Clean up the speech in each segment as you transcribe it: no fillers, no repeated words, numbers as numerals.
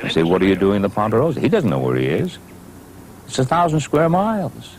I say, what are you doing in the Ponderosa? He doesn't know where he is. It's 1,000 square miles.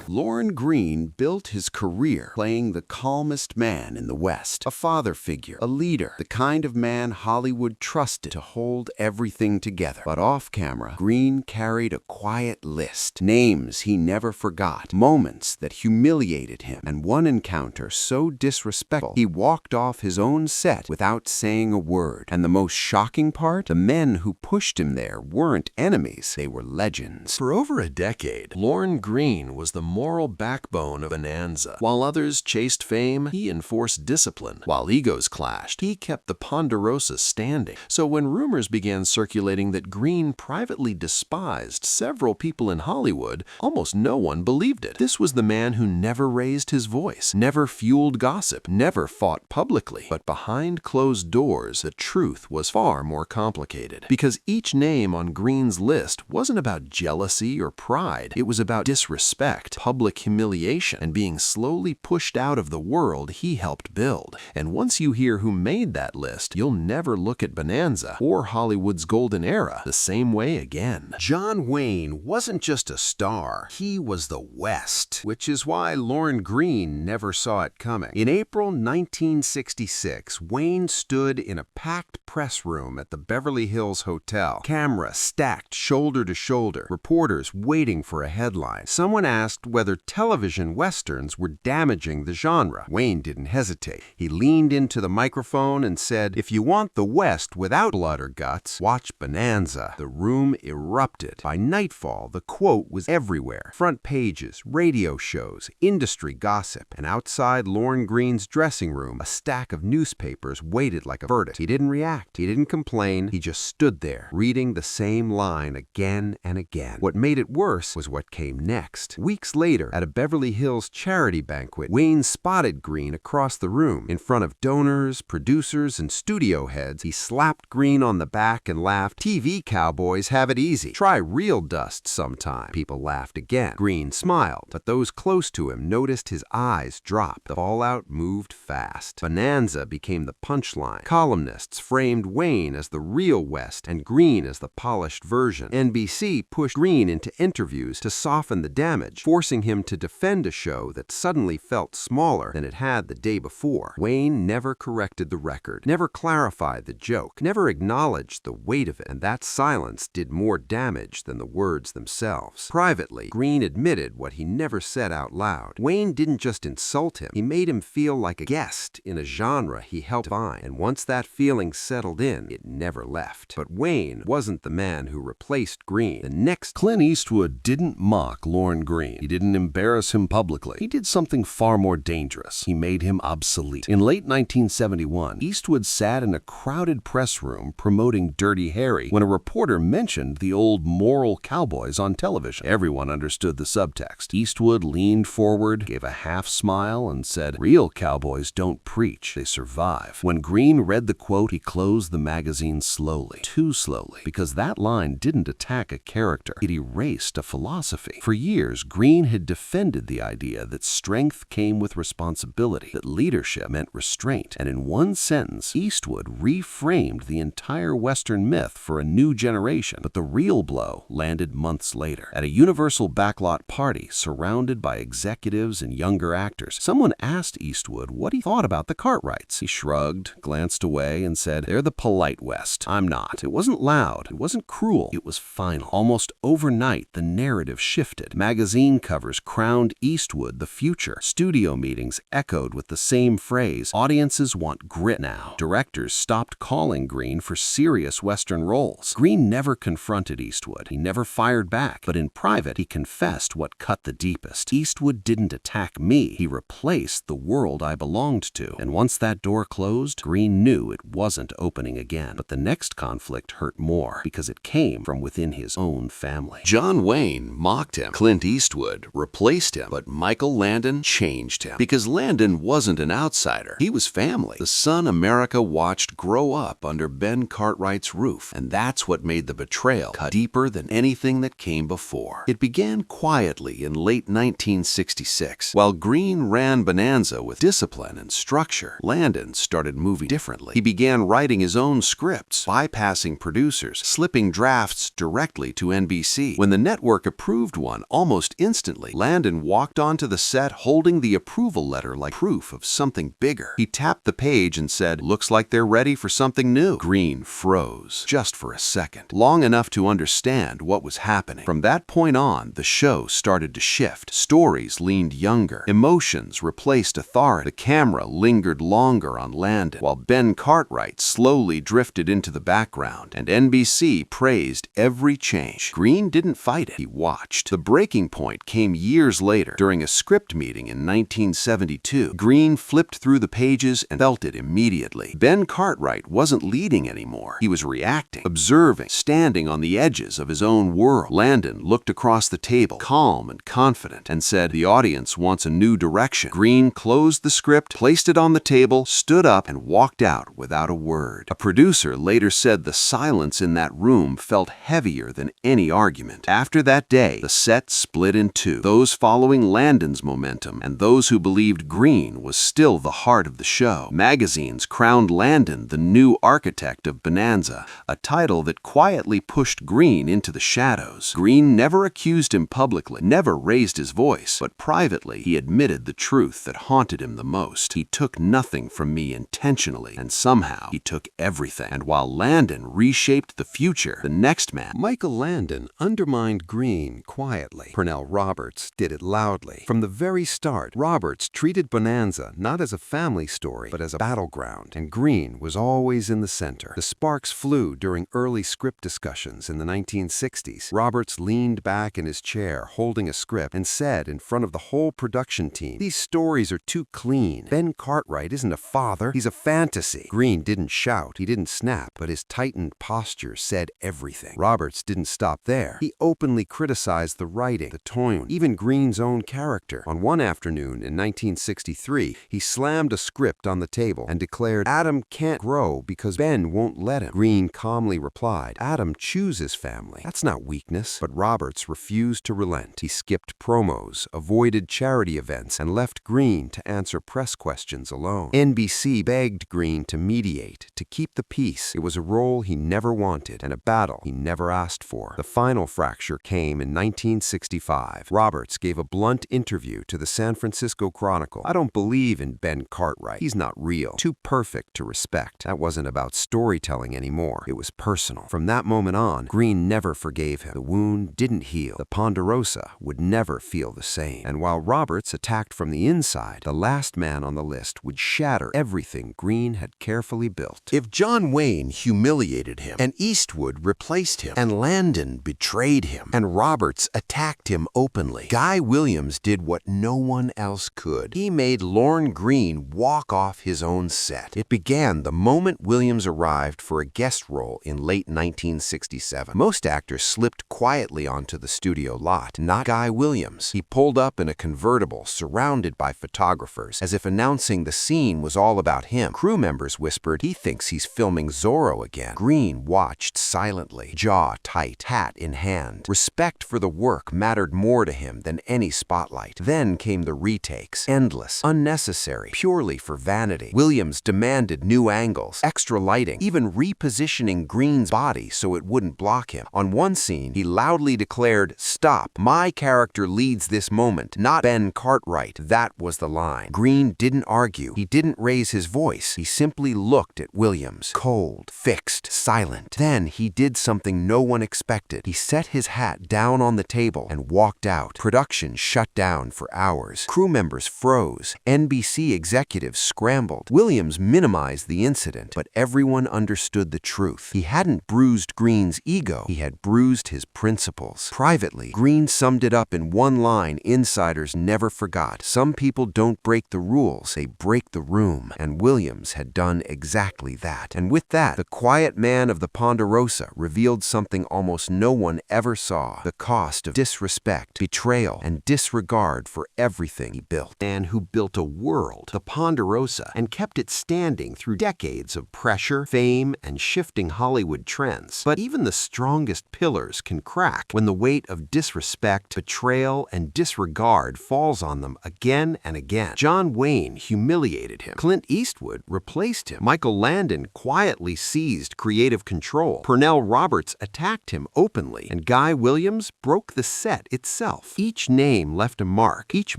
Lorne Greene built his career playing the calmest man in the West, a father figure, a leader, the kind of man Hollywood trusted to hold everything together. But off camera, Greene carried a quiet list, names he never forgot, moments that humiliated him, and one encounter so disrespectful he walked off his own set without saying a word. And the most shocking part, the men who pushed him there weren't enemies, they were legends. For over a decade, Lorne Greene was the moral backbone of Bonanza. While others chased fame, he enforced discipline. While egos clashed, he kept the Ponderosa standing. So when rumors began circulating that Greene privately despised several people in Hollywood, almost no one believed it. This was the man who never raised his voice, never fueled gossip, never fought publicly. But behind closed doors, the truth was far more complicated. Because each name on Greene's list wasn't about jealousy or pride. It was about disrespect, public humiliation, and being slowly pushed out of the world he helped build. And once you hear who made that list, you'll never look at Bonanza or Hollywood's golden era the same way again. John Wayne wasn't just a star, he was the West, which is why Lorne Greene never saw it coming. In April 1966, Wayne stood in a packed press room at the Beverly Hills Hotel, camera stacked shoulder to shoulder, reporters waiting for a headline. Someone asked whether television westerns were damaging the genre. Wayne didn't hesitate. He leaned into the microphone and said, "If you want the West without blood or guts, watch Bonanza." The room erupted. By nightfall, the quote was everywhere. Front pages, radio shows, industry gossip, and outside Lorne Greene's dressing room, a stack of newspapers waited like a verdict. He didn't react. He didn't complain. He just stood there, reading the same line again and again. What made it worse was what came next. Weeks later, at a Beverly Hills charity banquet, Wayne spotted Greene across the room. In front of donors, producers, and studio heads, he slapped Greene on the back and laughed, "TV cowboys have it easy. Try real dust sometime." People laughed again. Greene smiled, but those close to him noticed his eyes drop. The fallout moved fast. Bonanza became the punchline. Columnists framed Wayne as the real West and Greene as the polished version. NBC pushed Greene into interviews to soften the damage, forcing him to defend a show that suddenly felt smaller than it had the day before. Wayne never corrected the record, never clarified the joke, never acknowledged the weight of it, and that silence did more damage than the words themselves. Privately, Greene admitted what he never said out loud. Wayne didn't just insult him, he made him feel like a guest in a genre he helped find, and once that feeling settled in, it never left. But Wayne wasn't the man who replaced Greene. The next Clint Eastwood didn't mock Lorne Greene. He didn't embarrass him publicly. He did something far more dangerous. He made him obsolete. In late 1971, Eastwood sat in a crowded press room promoting Dirty Harry when a reporter mentioned the old moral cowboys on television. Everyone understood the subtext. Eastwood leaned forward, gave a half smile, and said, "Real cowboys don't preach, they survive." When Greene read the quote, he closed the magazine slowly, too slowly, because that line didn't attack a character. It erased a philosophy. For years, Greene had defended the idea that strength came with responsibility, that leadership meant restraint, and in one sentence, Eastwood reframed the entire Western myth for a new generation. But the real blow landed months later. At a Universal backlot party surrounded by executives and younger actors, someone asked Eastwood what he thought about the Cartwrights. He shrugged, glanced away, and said, "They're the polite West. I'm not." It wasn't loud. It wasn't cruel. It was final. Almost overnight, the narrative shifted. Magazine covers crowned Eastwood the future. Studio meetings echoed with the same phrase, "Audiences want grit now." Directors stopped calling Greene for serious Western roles. Greene never confronted Eastwood. He never fired back. But in private, he confessed what cut the deepest. "Eastwood didn't attack me. He replaced the world I belonged to." And once that door closed, Greene knew it wasn't opening again. But the next conflict hurt more because it came from within his own family. John Wayne mocked him. Clint Eastwood replaced him, but Michael Landon changed him. Because Landon wasn't an outsider. He was family. The son America watched grow up under Ben Cartwright's roof, and that's what made the betrayal cut deeper than anything that came before. It began quietly in late 1966. While Greene ran Bonanza with discipline and structure, Landon started moving differently. He began writing his own scripts, bypassing producers, slipping drafts directly to NBC. When the network approved one almost instantly, Landon walked onto the set holding the approval letter like proof of something bigger. He tapped the page and said, "Looks like they're ready for something new." Greene froze, just for a second, long enough to understand what was happening. From that point on, the show started to shift. Stories leaned younger. Emotions replaced authority. The camera lingered longer on Landon, while Ben Cartwright slowly drifted into the background, and NBC praised every change. Greene didn't fight it. He watched. The breaking point came years later. During a script meeting in 1972, Greene flipped through the pages and felt it immediately. Ben Cartwright wasn't leading anymore. He was reacting, observing, standing on the edges of his own world. Landon looked across the table, calm and confident, and said, "The audience wants a new direction." Greene closed the script, placed it on the table, stood up, and walked out without a word. A producer later said the silence in that room felt heavier than any argument. After that day, the set split in two, those following Landon's momentum and those who believed Greene was still the heart of the show. Magazines crowned Landon the new architect of Bonanza, a title that quietly pushed Greene into the shadows. Greene never accused him publicly, never raised his voice, but privately he admitted the truth that haunted him the most. "He took nothing from me intentionally, and somehow he took everything." And while Landon reshaped the future, the next man, Michael Landon, undermined Greene quietly. Pernell Roberts did it loudly. From the very start, Roberts treated Bonanza not as a family story, but as a battleground, and Greene was always in the center. The sparks flew during early script discussions in the 1960s. Roberts leaned back in his chair, holding a script, and said in front of the whole production team, "These stories are too clean. Ben Cartwright isn't a father, he's a fantasy." Greene didn't shout, he didn't snap, but his tightened posture said everything. Roberts didn't stop there. He openly criticized the writing, the tone, even Greene's own character. On one afternoon in 1963, he slammed a script on the table and declared, "Adam can't grow because Ben won't let him." Greene calmly replied, "Adam chooses family. That's not weakness." But Roberts refused to relent. He skipped promos, avoided charity events, and left Greene to answer press questions alone. NBC begged Greene to mediate, to keep the peace. It was a role he never wanted and a battle he never asked for. The final fracture came in 1965. Roberts gave a blunt interview to the San Francisco Chronicle. "I don't believe in Ben Cartwright. He's not real. Too perfect to respect." That wasn't about storytelling anymore. It was personal. From that moment on, Greene never forgave him. The wound didn't heal. The Ponderosa would never feel the same. And while Roberts attacked from the inside, the last man on the list would shatter everything Greene had carefully built. If John Wayne humiliated him, and Eastwood replaced him, and Landon betrayed him, and Roberts attacked him openly, Guy Williams did what no one else could. He made Lorne Greene walk off his own set. It began the moment Williams arrived for a guest role in late 1967. Most actors slipped quietly onto the studio lot. Not Guy Williams. He pulled up in a convertible, surrounded by photographers, as if announcing the scene was all about him. Crew members whispered, "He thinks he's filming Zorro again." Greene watched silently, jaw tight, hat in hand. Respect for the work mattered more to him than any spotlight. Then came the retakes, endless, unnecessary, purely for vanity. Williams demanded new angles, extra lighting, even repositioning Greene's body so it wouldn't block him. On one scene, he loudly declared, "Stop. My character leads this moment, not Ben Cartwright." That was the line. Greene didn't argue. He didn't raise his voice. He simply looked at Williams, cold, fixed, silent. Then he did something no one expected. He set his hat down on the table and walked out. Production shut down for hours. Crew members froze. NBC executives scrambled. Williams minimized the incident, but everyone understood the truth. He hadn't bruised Greene's ego. He had bruised his principles. Privately, Greene summed it up in one line insiders never forgot. "Some people don't break the rules, they break the room." And Williams had done exactly that. And with that, the quiet man of the Ponderosa revealed something almost no one ever saw: the cost of disrespect, betrayal, betrayal, and disregard for everything he built. A man who built a world, the Ponderosa, and kept it standing through decades of pressure, fame, and shifting Hollywood trends. But even the strongest pillars can crack when the weight of disrespect, betrayal, and disregard falls on them again and again. John Wayne humiliated him. Clint Eastwood replaced him. Michael Landon quietly seized creative control. Pernell Roberts attacked him openly, and Guy Williams broke the set itself. Each name left a mark. Each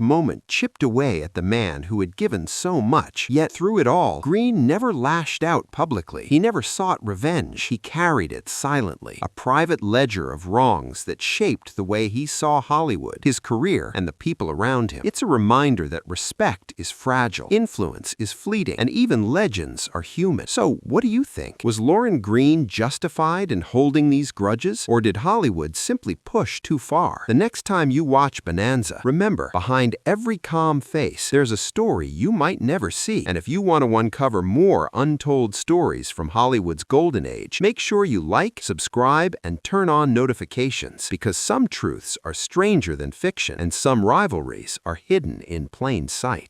moment chipped away at the man who had given so much. Yet through it all, Greene never lashed out publicly. He never sought revenge. He carried it silently, a private ledger of wrongs that shaped the way he saw Hollywood, his career, and the people around him. It's a reminder that respect is fragile, influence is fleeting, and even legends are human. So, what do you think? Was Lorne Greene justified in holding these grudges, or did Hollywood simply push too far? The next time you watch Bonanza, remember, behind every calm face, there's a story you might never see. And if you want to uncover more untold stories from Hollywood's golden age, make sure you like, subscribe, and turn on notifications, because some truths are stranger than fiction, and some rivalries are hidden in plain sight.